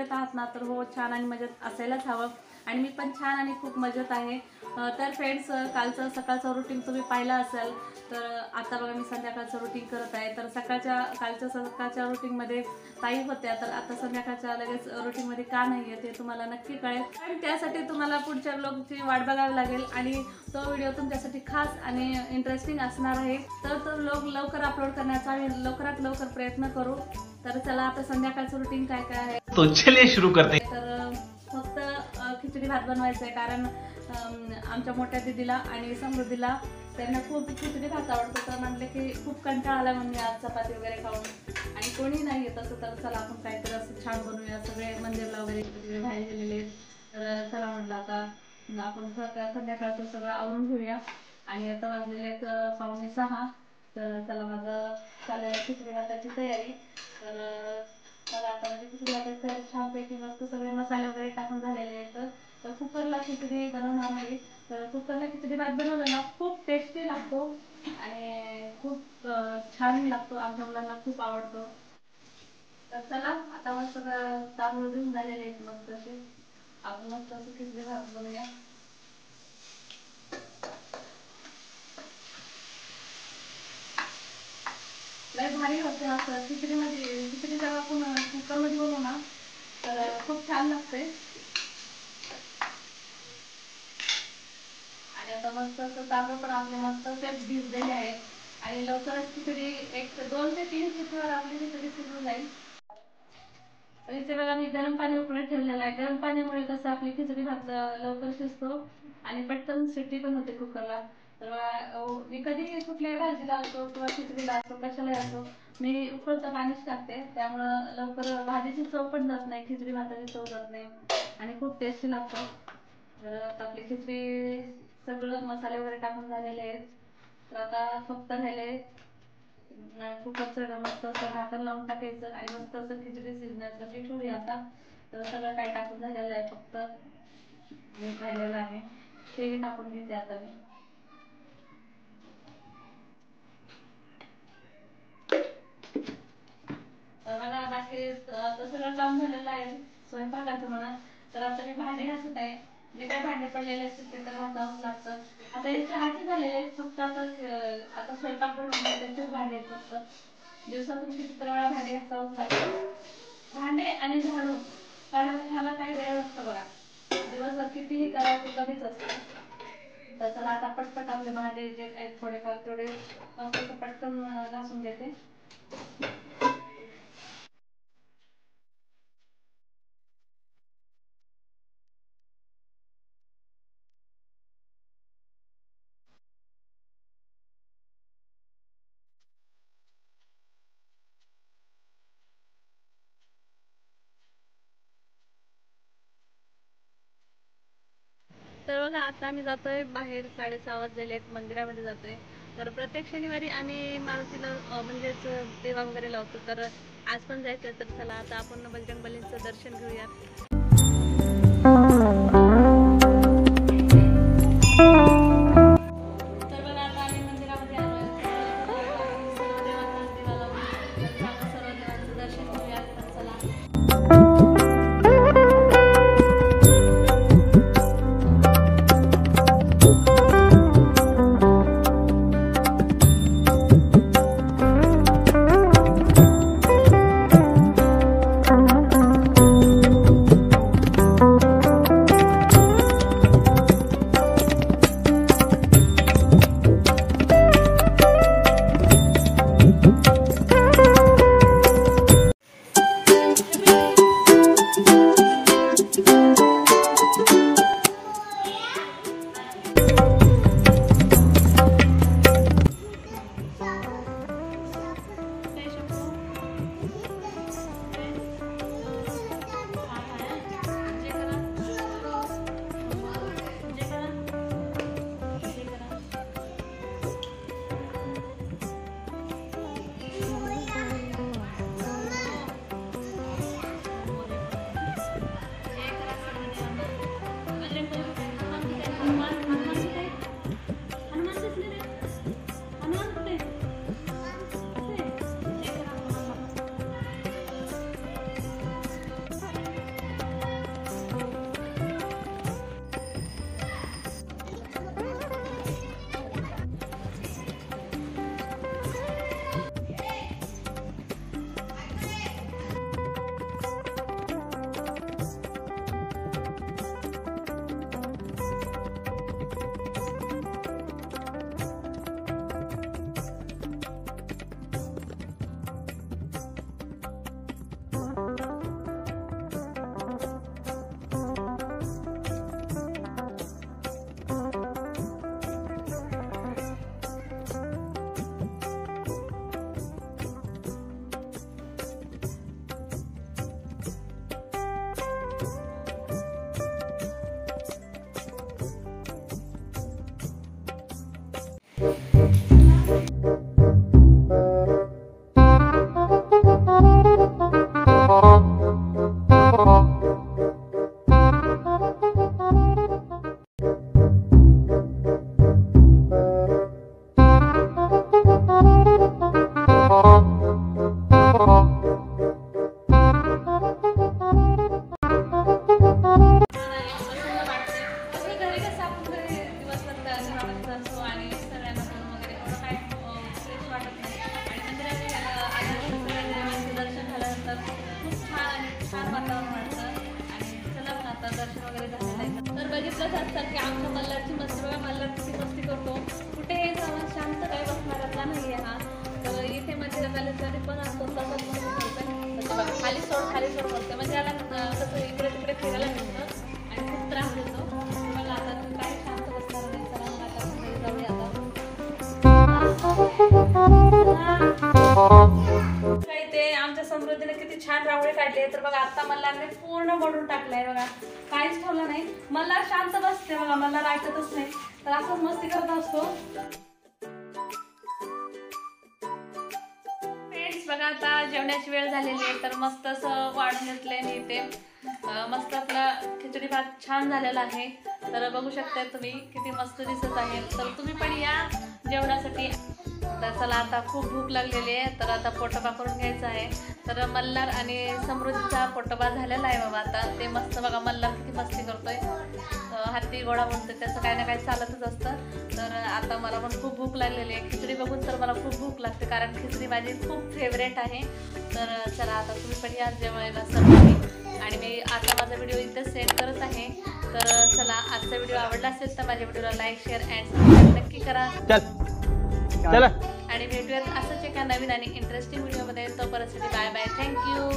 मजेत आहात ना? तर हो, छान आणि मजेत असायलाच हवं आणि मी पण छान आणि खूप मजेत आहे। तर फ्रेंड्स, कालचं सकाळचं रुटीन तुम्ही पाहिलं असेल। तर आता बघा मी संध्याकाळचं रुटीन करत आहे। तर कालच्या सकाळच्या रुटीनमध्ये ताई होत्या, तर आता संध्याकाळच्या लगेच रुटीनमध्ये का नाही आहे ते तुम्हाला नक्की कळेल। पण त्यासाठी तुम्हाला पुढच्या व्लॉगची वाट बघावी लागेल आणि तो व्हिडिओ तुमच्यासाठी खास आणि इंटरेस्टिंग असणार आहे। तर तो व्लॉग लवकर अपलोड करण्याचा आम्ही लवकरात लवकर प्रयत्न करू। तर चला आता संध्याकाळचं रुटीन काय काय आहे तो चलिए शुरू करते। तर फक्त खिचडी भात बनवायचं आहे, कारण आमच्या मोठ्या दीदीला आणि समृद्धीला त्यांना खूप खिचडी भात आवडतो। तर म्हटलं की खूप कंटाळा आला म्हणून आज चपाती वगैरे खाऊन आणि कोणी नाही येत असं, तर चला आपण काहीतरी असं छान बनवूया। सगळे मंदिरला वगैरे बाहेर गेलेले, तर चला म्हटलं आता आपण संध्याकाळचं सगळं आवरून घेऊया आणि आता वाजलेले 5:45। तर चला माझं चालेल खिचडी भाताची तयारी। तर चला आता म्हणजे खिचडी भाताची तयारी छानपैकी मस्त सगळे मसाले वगैरे टाकून झालेले आहेत। तर कुकरला खिचडी बनवणार आहे। तर कुकरला खिचडी भात बनवलं ना खूप टेस्टी लागतो आणि खूप छान लागतो, आमच्या मुलांना खूप आवडतो। तर चला आता मस्त तांदूळ धुवून झालेले आहेत, मस्त असे आपण मस्त असं खिचडी भात बनवूया। लय भारी होते असं खिचडीमध्ये, खिचडी जेव्हा आपण कुकरमध्ये बनवू ना तर खूप छान लागते। आणि आता मस्त असं तांदूळ पण आपले मस्त असे भिजलेले आहेत आणि लवकरच खिचडी 2 ते 3 शिट्टीवर आपली खिचडी शिजून जाईल। तर इथे बघा मी गरम पाणी उकळत ठेवलेलं आहे। गरम पाण्यामुळे कसं आपली खिचडी भात लवकर शिजतो आणि पटकन शिट्टी पण होते कुकरला। तर मी कधी कुठल्याही भाजीला असो किंवा खिचडीला असो कशालाही असो मी उकळतं पाणीच टाकते, त्यामुळं लवकर भाजीची चव पण जात नाही, खिचडी भाताची चव जात नाही आणि खूप टेस्टी लागतो। तर आता आपली खिचडी सगळं मसाले वगैरे टाकून झालेले आहेत। तर आता फक्त राहिले कुकरचं मस्त असं झाकण लावून टाकायचं आणि मस्त असं खिचडी शिजण्यासाठी ठेवूया आता। तर सगळं काय टाकून झालेलं आहे, फक्त मीठ राहिलेलं आहे ते टाकून घेते आता मी। बघा बाकी सगळं काम झालेलं आहे स्वयंपाकाचं म्हणा। तर आता मी भांडे घासत आहे, जे काही भांडे पडलेले असतील ते तर घासावंच लागतं। आता हे चहाचे झालेले फक्त आता स्वयंपाक बनवून त्याचेच भांडे फक्त दिवसातून कितीतरी वेळा भांडे घासावंच लागतं। भांडे आणि झाडू कारण ह्याला काही वेळ नसतो बघा, दिवसभर कितीही करायचं कमीच असतं। तर चला आता पटपट आपले भांडे जे आहेत थोडेफार तेवढे मस्त पटकन घासून घेते। तर बघा आता आम्ही जातोय बाहेर, 6:30 वाजलेले आहेत, मंदिरामध्ये जातोय। तर प्रत्येक शनिवारी आम्ही मारुतीला म्हणजेच देवा वगैरे लावतो, तर आज पण जायचं। तर चला आता आपण बजरंगबलीचं दर्शन घेऊया। छान रांगोळी काढली आहे. तर बघा आता मल्हारने पूर्ण मोडून टाकलंय बघा, काहीच ठेवलं नाही. मल्हार शांत बसते बघा, मल्हार ऐकतच नाही, तर असंच मस्ती करत असतो. फ्रेंड्स बघा आता जेवणाची वेळ झालेली आहे, तर मस्त असं वाढून घेतलंय मी इथे. मस्त आपला खिचडी भात छान झालेला आहे. तर बघू शकता तुम्ही किती मस्त दिसत आहे. तर तुम्ही पण या जेवणासाठी. तर चला आता खूप भूक लागलेली आहे, तर आता पोटोबा करून घ्यायचा आहे. तर मल्हार आणि समृद्धीचा पोटोबा झालेला आहे बाबा. आता ते मस्त बघा मल्हार किती मस्ती करतोय, हत्ती गोळा म्हणतोय, त्याचं काही ना काही चालतच असतं. तर आता मला पण खूप भूक लागलेली आहे. खिचडी बघून तर मला खूप भूक लागते, कारण खिचडी माझी खूप फेवरेट आहे. तर चला आता तुम्ही पण या जेवायला सर्व. आणि मी आता माझा व्हिडिओ इथं सेंड करत आहे. तर चला आजचा व्हिडिओ आवडला असेल तर माझ्या व्हिडिओला लाईक शेअर अँड सबस्क्राईब नक्की करा. आणि भेटूयात असंच एका नवीन आणि इंटरेस्टिंग व्हिडिओमध्ये. तोपर्यंत बाय बाय, थँक्यू.